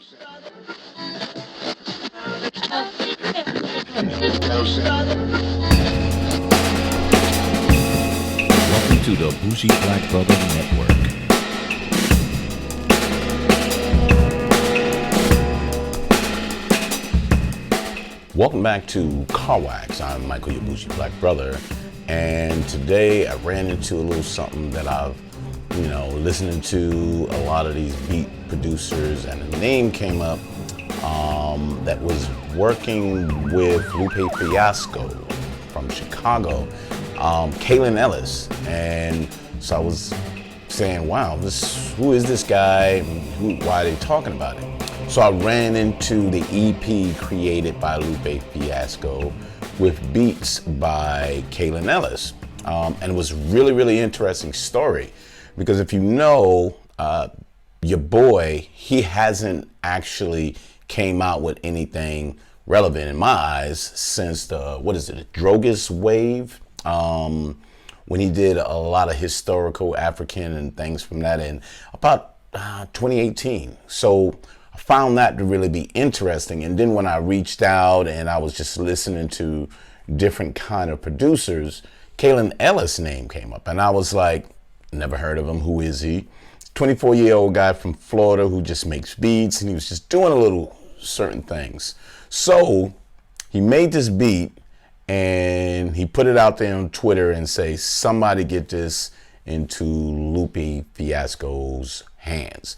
Welcome to the Bougie Black Brother Network. Welcome back to Car Wax. I'm Michael, your Bougie Black Brother, and today I ran into a little something that I've, listening to a lot of these beat producers, and a name came up that was working with Lupe Fiasco from Chicago, Kaelin Ellis, and so I was saying, wow, who is this guy? Why are they talking about it? So I ran into the EP created by Lupe Fiasco with beats by Kaelin Ellis. And it was really, really interesting story, because if you know your boy, he hasn't actually came out with anything relevant in my eyes since the Drogas Wave, when he did a lot of historical African and things from that in about 2018. So I found that to really be interesting. And then when I reached out and I was just listening to different kind of producers, Kaelin Ellis' name came up, and I was like, never heard of him. Who is he? 24-year-old guy from Florida who just makes beats, and he was just doing a little certain things. So he made this beat and he put it out there on Twitter and say, somebody get this into Lupe Fiasco's hands.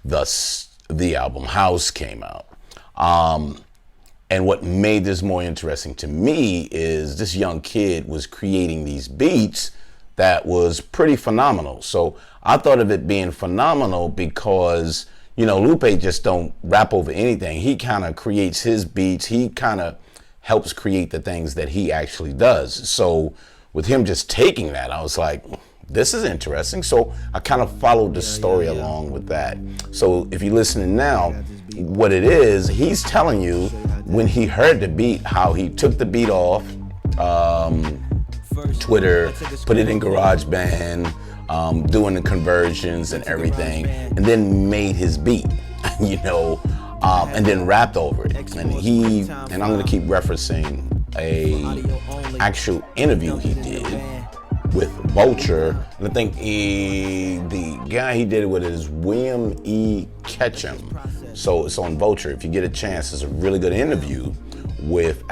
Thus, the album House came out. And what made this more interesting to me is this young kid was creating these beats that was pretty phenomenal. So I thought of it being phenomenal because, Lupe just don't rap over anything. He kind of creates his beats. He kind of helps create the things that he actually does. So with him just taking that, I was like, this is interesting. So I kind of followed the story along with that. So if you're listening now, what it is, he's telling you when he heard the beat, how he took the beat off Twitter, put it in GarageBand, doing the conversions and everything, and then made his beat, and then rapped over it. And I'm gonna keep referencing a actual interview he did with Vulture. And I think the guy he did it with is William E. Ketchum. So it's on Vulture. If you get a chance, it's a really good interview with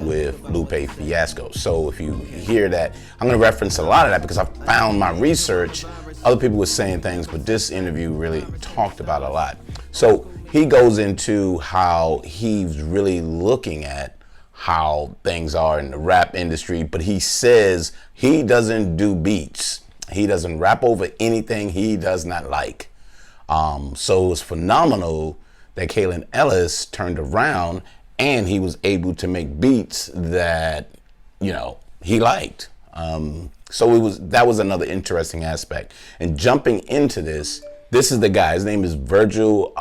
Lupe Fiasco. So if you hear that, I'm gonna reference a lot of that because I found my research. Other people were saying things, but this interview really talked about a lot. So he goes into how he's really looking at how things are in the rap industry, but he says he doesn't do beats. He doesn't rap over anything he does not like. So it was phenomenal that Kaelin Ellis turned around and he was able to make beats that, he liked. So that was another interesting aspect. And jumping into this is the guy. His name is Virgil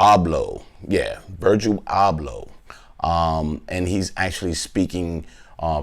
Abloh. Yeah, Virgil Abloh. And he's actually speaking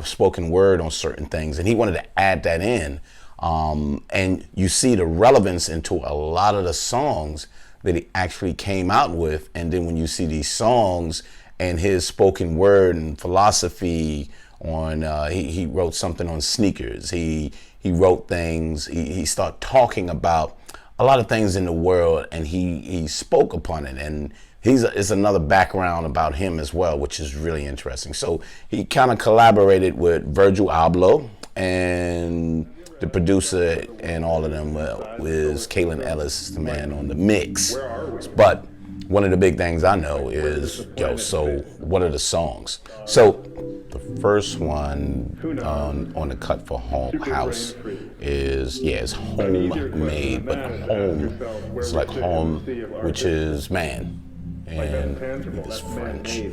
spoken word on certain things, and he wanted to add that in. And you see the relevance into a lot of the songs that he actually came out with. And then when you see these songs and his spoken word and philosophy on, he wrote something on sneakers. He wrote things. He started talking about a lot of things in the world, and he spoke upon it. And it's another background about him as well, which is really interesting. So he kind of collaborated with Virgil Abloh, and the producer and all of them is Kaelin Ellis, the man on the mix. But one of the big things I know is, so what are the songs? So the first one on the cut for House is, it's homemade, but home is like home, which is man. And it's French.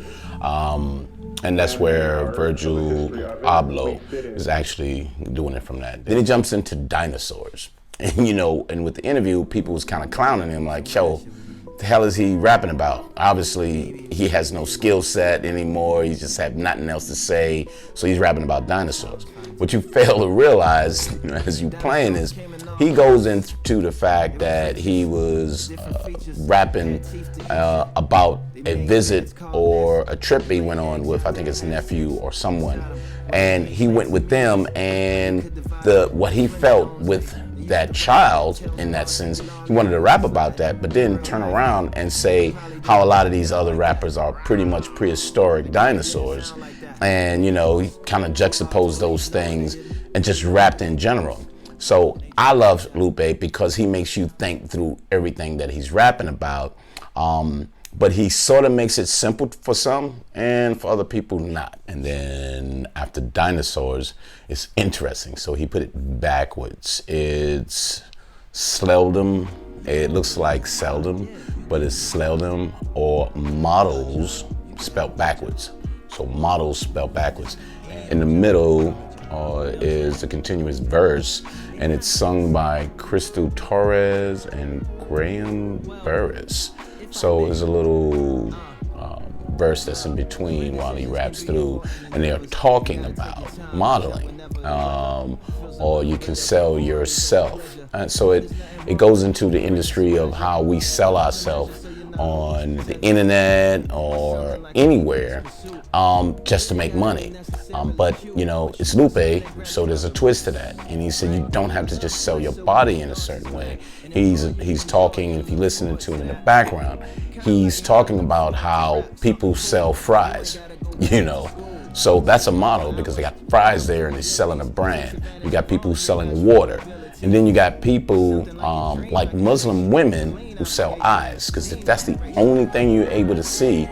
And that's where Virgil Abloh is actually doing it from that. Then he jumps into Dinosaurs. And and with the interview, people was kind of clowning him like, the hell is he rapping about? Obviously, he has no skill set anymore. He just had nothing else to say. So he's rapping about dinosaurs. What you fail to realize as you playing is he goes into the fact that he was rapping about a visit or a trip he went on with, I think his nephew or someone, and he went with them, and what he felt with that child, in that sense, he wanted to rap about that, but then turn around and say how a lot of these other rappers are pretty much prehistoric dinosaurs, and he kind of juxtaposed those things and just rapped in general. So I love Lupe because he makes you think through everything that he's rapping about, but he sort of makes it simple for some and for other people not. And then after Dinosaurs, it's interesting. So he put it backwards. It's Sleldom. It looks like seldom, but it's Sleldom, or models spelled backwards. So models spelled backwards. In the middle is the continuous verse, and it's sung by Crystal Torres and Graham Burris. So there's a little verse that's in between while he raps through, and they're talking about modeling, or you can sell yourself. And so it goes into the industry of how we sell ourselves on the internet or anywhere, just to make money. But it's Lupe, so there's a twist to that. And he said you don't have to just sell your body in a certain way. He's talking, if you're listening to him in the background, he's talking about how people sell fries, So that's a model, because they got fries there and they're selling a brand. You got people selling water. And then you got people like Muslim women who sell eyes, because if that's the only thing you're able to see,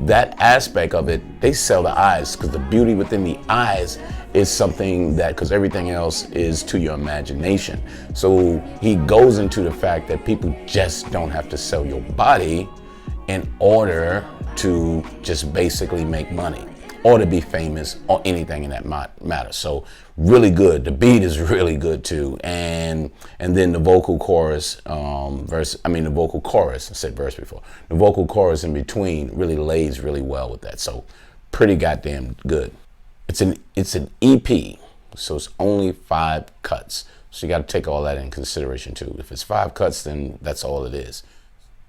that aspect of it, they sell the eyes, because the beauty within the eyes is something that, because everything else is to your imagination. So he goes into the fact that people just don't have to sell your body in order to just basically make money or to be famous or anything in that matter. So really good. The beat is really good too, and then the vocal chorus the vocal chorus. I said verse before. The vocal chorus in between really lays really well with that. So pretty goddamn good. It's an EP, so it's only 5 cuts. So you got to take all that in consideration too. If it's 5 cuts, then that's all it is.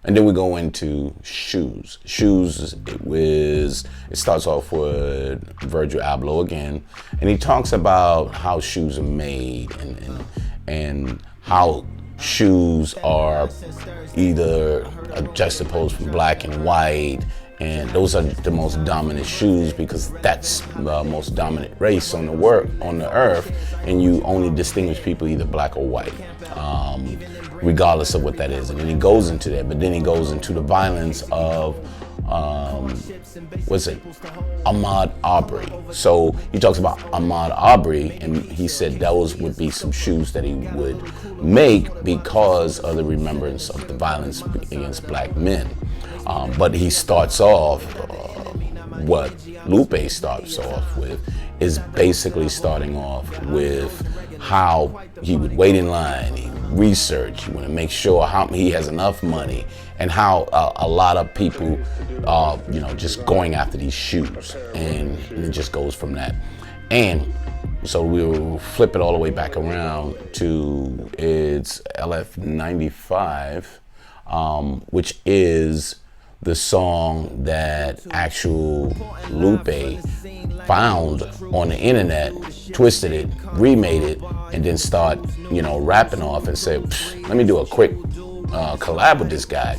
And then we go into Shoes. Shoes, it starts off with Virgil Abloh again, and he talks about how shoes are made and how shoes are either juxtaposed from black and white, and those are the most dominant shoes because that's the most dominant race on the earth, and you only distinguish people either black or white. Regardless of what that is. And then he goes into that, but then he goes into the violence of Ahmaud Arbery. So he talks about Ahmaud Arbery, and he said those would be some shoes that he would make because of the remembrance of the violence against black men. But he starts off, what Lupe starts off with is basically starting off with how he would wait in line, he would research, he want to make sure how he has enough money, and how a lot of people are, just going after these shoes, and it just goes from that. And so we'll flip it all the way back around to its LF95, which is the song that actual Lupe found on the internet, twisted it, remade it, and then start, rapping off and say, let me do a quick collab with this guy.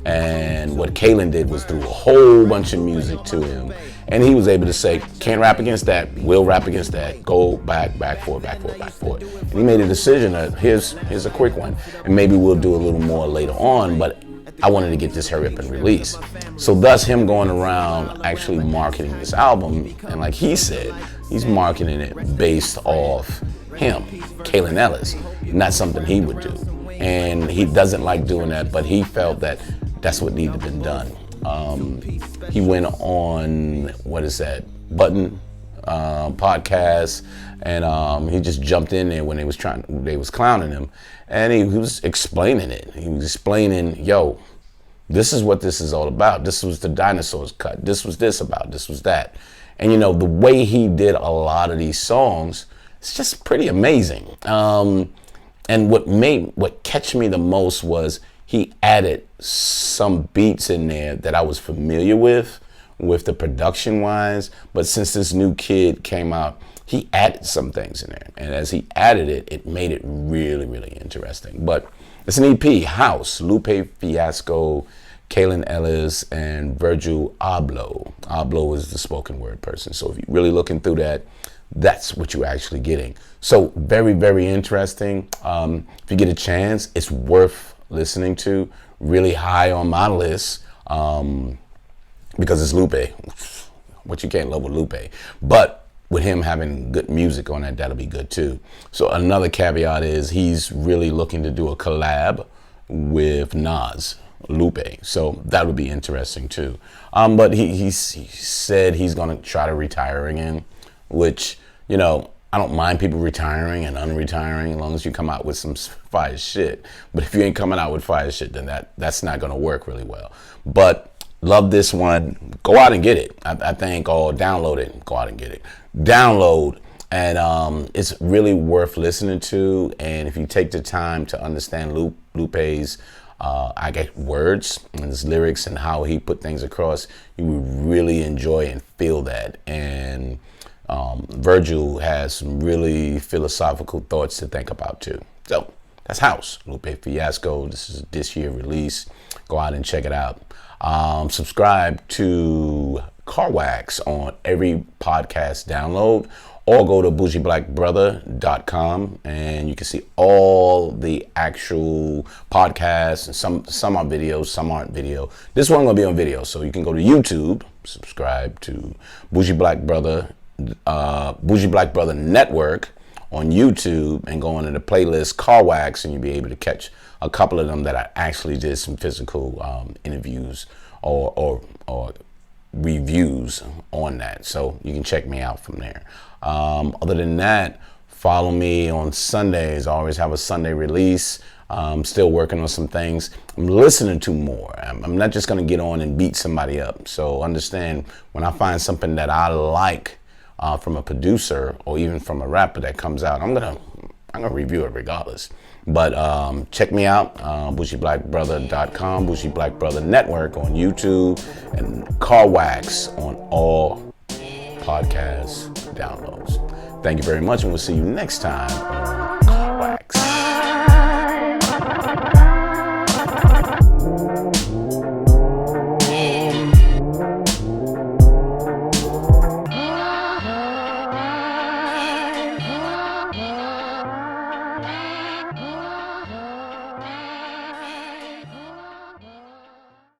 And what Kaelin did was do a whole bunch of music to him, and he was able to say, can't rap against that, will rap against that, go back forth. And he made a decision that here's a quick one, and maybe we'll do a little more later on, but I wanted to get this hurry up and release. So thus him going around actually marketing this album, and like he said, he's marketing it based off him, Kaelin Ellis, not something he would do. And he doesn't like doing that, but he felt that that's what needed to be done. He went on, Button podcast, and he just jumped in there when they was clowning him, and he was explaining it. He was explaining, yo, this is what this is all about. This was the Dinosaurs cut. This was this about. This was that. And the way he did a lot of these songs, it's just pretty amazing. And what catch me the most was he added some beats in there that I was familiar with the production wise. But since this new kid came out, he added some things in there. And as he added it, it made it really, really interesting. But it's an EP, House, Lupe Fiasco, Kaelin Ellis, and Virgil Abloh. Abloh is the spoken word person. So if you're really looking through that, that's what you're actually getting. So very, very interesting. If you get a chance, it's worth listening to. Really high on my list because it's Lupe. What you can't love with Lupe. But with him having good music on it, that'll be good too. So another caveat is he's really looking to do a collab with Nas, Lupe. So that would be interesting too. But he said he's going to try to retire again, which, you know, I don't mind people retiring and unretiring as long as you come out with some fire shit. But if you ain't coming out with fire shit, then that's not going to work really well. But love this one. Go out and get it. I think, or download it. Go out and get it. Download. And it's really worth listening to. And if you take the time to understand Lupe's I get words and his lyrics and how he put things across, you will really enjoy and feel that. And Virgil has some really philosophical thoughts to think about too. So that's House, Lupe Fiasco. This is this year release. Go out and check it out. Subscribe to Car Wax on every podcast download, or go to bougieblackbrother.com and you can see all the actual podcasts, and some are videos, some aren't video. This one gonna be on video, so you can go to YouTube, subscribe to Bougie Black Brother Network on YouTube, and go into the playlist Car Wax, and you'll be able to catch a couple of them that I actually did some physical interviews or reviews on that. So you can check me out from there. Other than that, follow me on Sundays. I always have a Sunday release. I'm still working on some things. I'm listening to more. I'm not just going to get on and beat somebody up. So understand, when I find something that I like from a producer or even from a rapper that comes out, I'm gonna review it regardless. But check me out, bougieblackbrother.com, Bougie Black Brother Network on YouTube, and Car Wax on all podcast downloads. Thank you very much, and we'll see you next time on